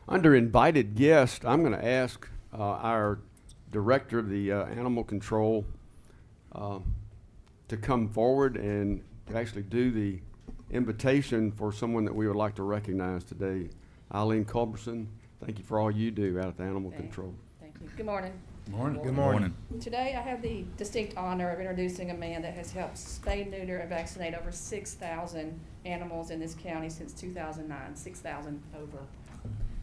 Under invited guest, I'm going to ask our director of the animal control to come forward and to actually do the invitation for someone that we would like to recognize today. Eileen Culberson, thank you for all you do out at the animal control. Thank you. Good morning. Good morning. Today I have the distinct honor of introducing a man that has helped spay, neuter, and vaccinate over 6,000 animals in this county since 2009, 6,000 over.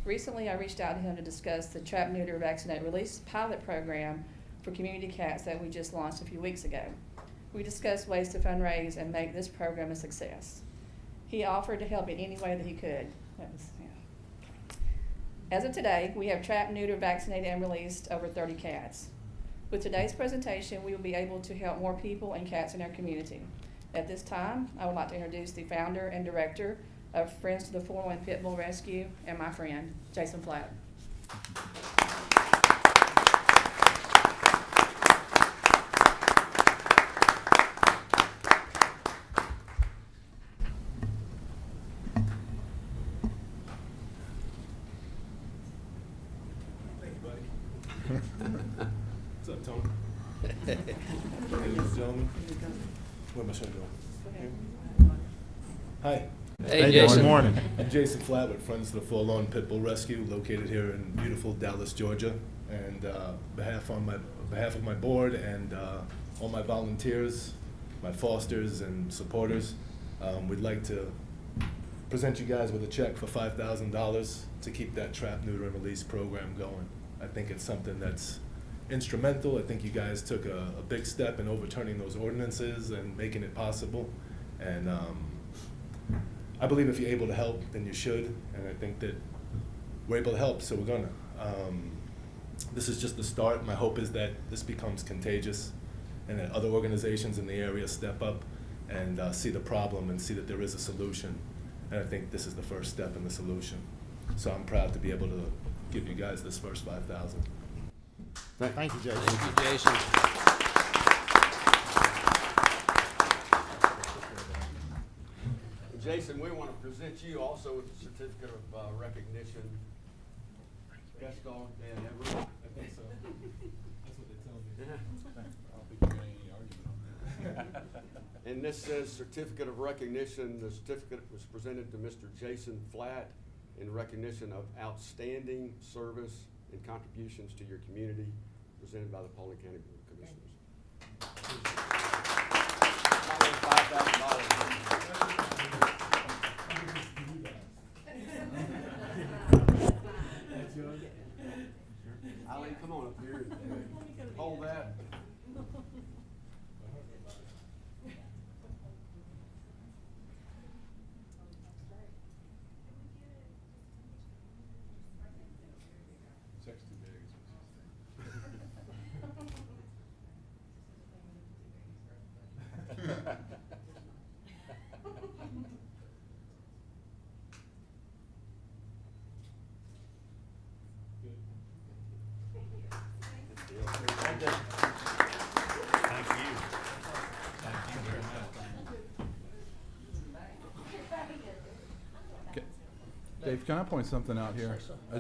Recently I reached out to him to discuss the Trap, Neuter, Vaccinate, Release pilot program for community cats that we just launched a few weeks ago. We discussed ways to fundraise and make this program a success. He offered to help in any way that he could. As of today, we have trapped, neutered, vaccinated, and released over 30 cats. With today's presentation, we will be able to help more people and cats in our community. At this time, I would like to introduce the founder and director of Friends to the 401 Pit Bull Rescue and my friend, Jason Flatt. What's up, Tony? Ladies and gentlemen, where am I showing going? Hi. Hey, Jason. Good morning. I'm Jason Flatt with Friends of the Forlorn Pit Bull Rescue, located here in beautiful Dallas, Georgia. And on behalf of my board and all my volunteers, my fosters and supporters, we'd like to present you guys with a check for $5,000 to keep that trap, neuter, and release program going. I think it's something that's instrumental. I think you guys took a big step in overturning those ordinances and making it possible. And I believe if you're able to help, then you should. And I think that we're able to help, so we're gonna. This is just the start. My hope is that this becomes contagious and that other organizations in the area step up and see the problem and see that there is a solution. And I think this is the first step in the solution. So I'm proud to be able to give you guys this first $5,000. Thank you, Jason. Thank you, Jason. Jason, we want to present you also with a certificate of recognition. Best dog dad ever. I think so. That's what they tell me. I don't think you're getting any argument on that. And this says certificate of recognition. The certificate was presented to Mr. Jason Flatt in recognition of outstanding service and contributions to your community, presented by the Paulding County Board of Commissioners. Eileen, come on up here. Hold that. Check's too big. Dave, can I point something out here? I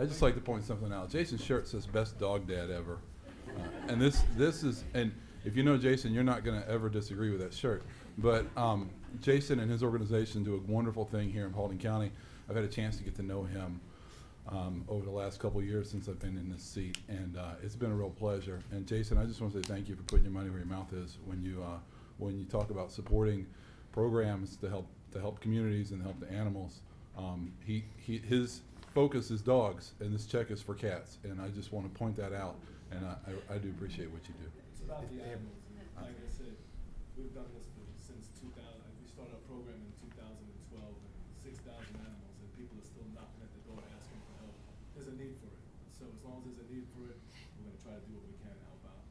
just like to point something out. Jason's shirt says "Best Dog Dad Ever," and this is, and if you know Jason, you're not going to ever disagree with that shirt. But Jason and his organization do a wonderful thing here in Paulding County. I've had a chance to get to know him over the last couple of years since I've been in this seat, and it's been a real pleasure. And Jason, I just want to say thank you for putting your money where your mouth is when you talk about supporting programs to help communities and help the animals. His focus is dogs, and this check is for cats, and I just want to point that out, and I do appreciate what you do. It's about the animals. Like I said, we've done this since 2000. We started our program in 2012, and 6,000 animals, and people are still knocking at the door asking for help. There's a need for it. So as long as there's a need for it, we're going to try to do what we can to help out.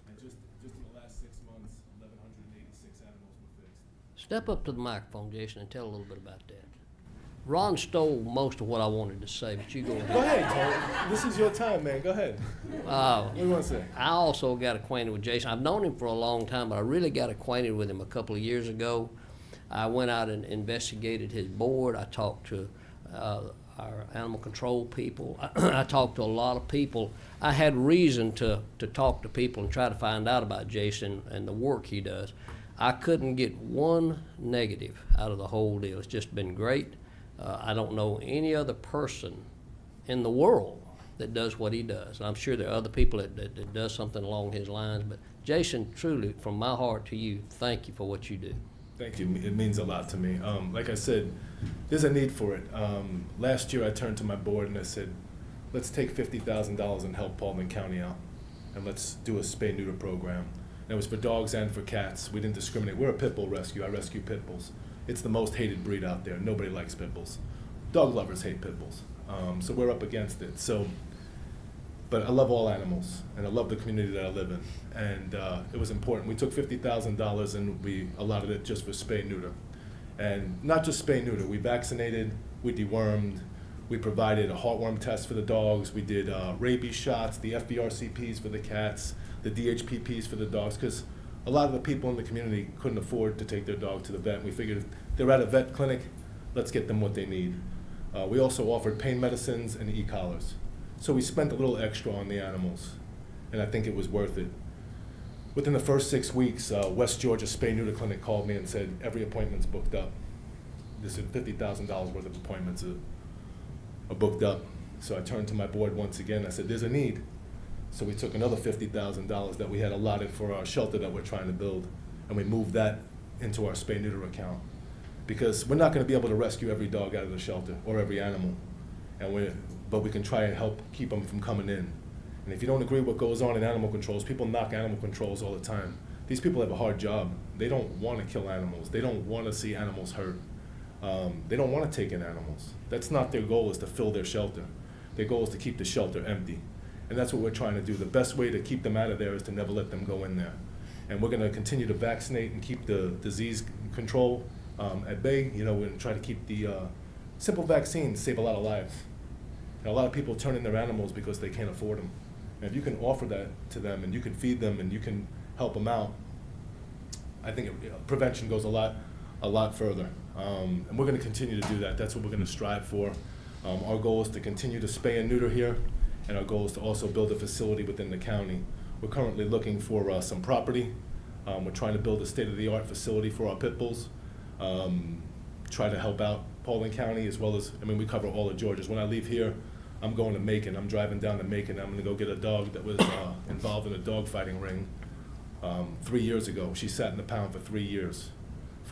And just in the last 6 months, 1,186 animals were fixed. Step up to the microphone, Jason, and tell a little bit about that. Ron stole most of what I wanted to say, but you go ahead. Go ahead, Tony. This is your time, man. Go ahead. What do you want to say? I also got acquainted with Jason. I've known him for a long time, but I really got acquainted with him a couple of years ago. I went out and investigated his board. I talked to our animal control people. I talked to a lot of people. I had reason to talk to people and try to find out about Jason and the work he does. I couldn't get one negative out of the whole deal. It's just been great. I don't know any other person in the world that does what he does. And I'm sure there are other people that does something along his lines, but Jason, truly, from my heart to you, thank you for what you do. Thank you. It means a lot to me. Like I said, there's a need for it. Last year I turned to my board and I said, let's take $50,000 and help Paulding County out, and let's do a spay-neuter program. And it was for dogs and for cats. We didn't discriminate. We're a pit bull rescue. I rescue pit bulls. It's the most hated breed out there. Nobody likes pit bulls. Dog lovers hate pit bulls. So we're up against it. But I love all animals, and I love the community that I live in. And it was important. We took $50,000 and we allotted it just for spay-neuter. And not just spay-neuter. We vaccinated, we dewormed, we provided a heartworm test for the dogs, we did rabies shots, the FBRCPs for the cats, the DHPPs for the dogs, because a lot of the people in the community couldn't afford to take their dog to the vet. We figured if they're at a vet clinic, let's get them what they need. We also offered pain medicines and e-collars. So we spent a little extra on the animals, and I think it was worth it. Within the first 6 weeks, West Georgia Spay Neuter Clinic called me and said, every appointment's booked up. They said $50,000 worth of appointments are booked up. So I turned to my board once again. I said, there's a need. So we took another $50,000 that we had allotted for our shelter that we're trying to build, and we moved that into our spay neuter account. Because we're not going to be able to rescue every dog out of the shelter or every animal, but we can try and help keep them from coming in. And if you don't agree with what goes on in animal controls, people knock animal controls all the time. These people have a hard job. They don't want to kill animals. They don't want to see animals hurt. They don't want to take in animals. That's not their goal, is to fill their shelter. Their goal is to keep the shelter empty. And that's what we're trying to do. The best way to keep them out of there is to never let them go in there. And we're going to continue to vaccinate and keep the disease control at bay. You know, we're going to try to keep the simple vaccines save a lot of lives. And a lot of people turn in their animals because they can't afford them. And if you can offer that to them and you can feed them and you can help them out, I think prevention goes a lot further. And we're going to continue to do that. That's what we're going to strive for. Our goal is to continue to spay and neuter here, and our goal is to also build a facility within the county. We're currently looking for some property. We're trying to build a state-of-the-art facility for our pit bulls. Try to help out Paulding County as well as, I mean, we cover all of Georgia's. When I leave here, I'm going to Macon. I'm driving down to Macon. I'm going to go get a dog that was involved in a dog fighting ring 3 years ago. She sat in the pound for 3 years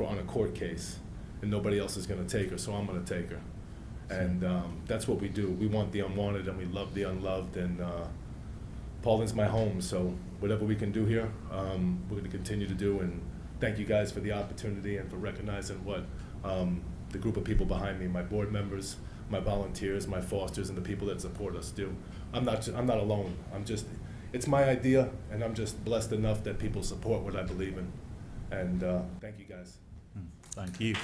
on a court case, and nobody else is going to take her, so I'm going to take her. And that's what we do. We want the unwanted, and we love the unloved, and Paulding's my home, so whatever we can do here, we're going to continue to do. And thank you guys for the opportunity and for recognizing what the group of people behind me, my board members, my volunteers, my fosters, and the people that support us do. I'm not alone. It's my idea, and I'm just blessed enough that people support what I believe in. And thank you guys. Thank you.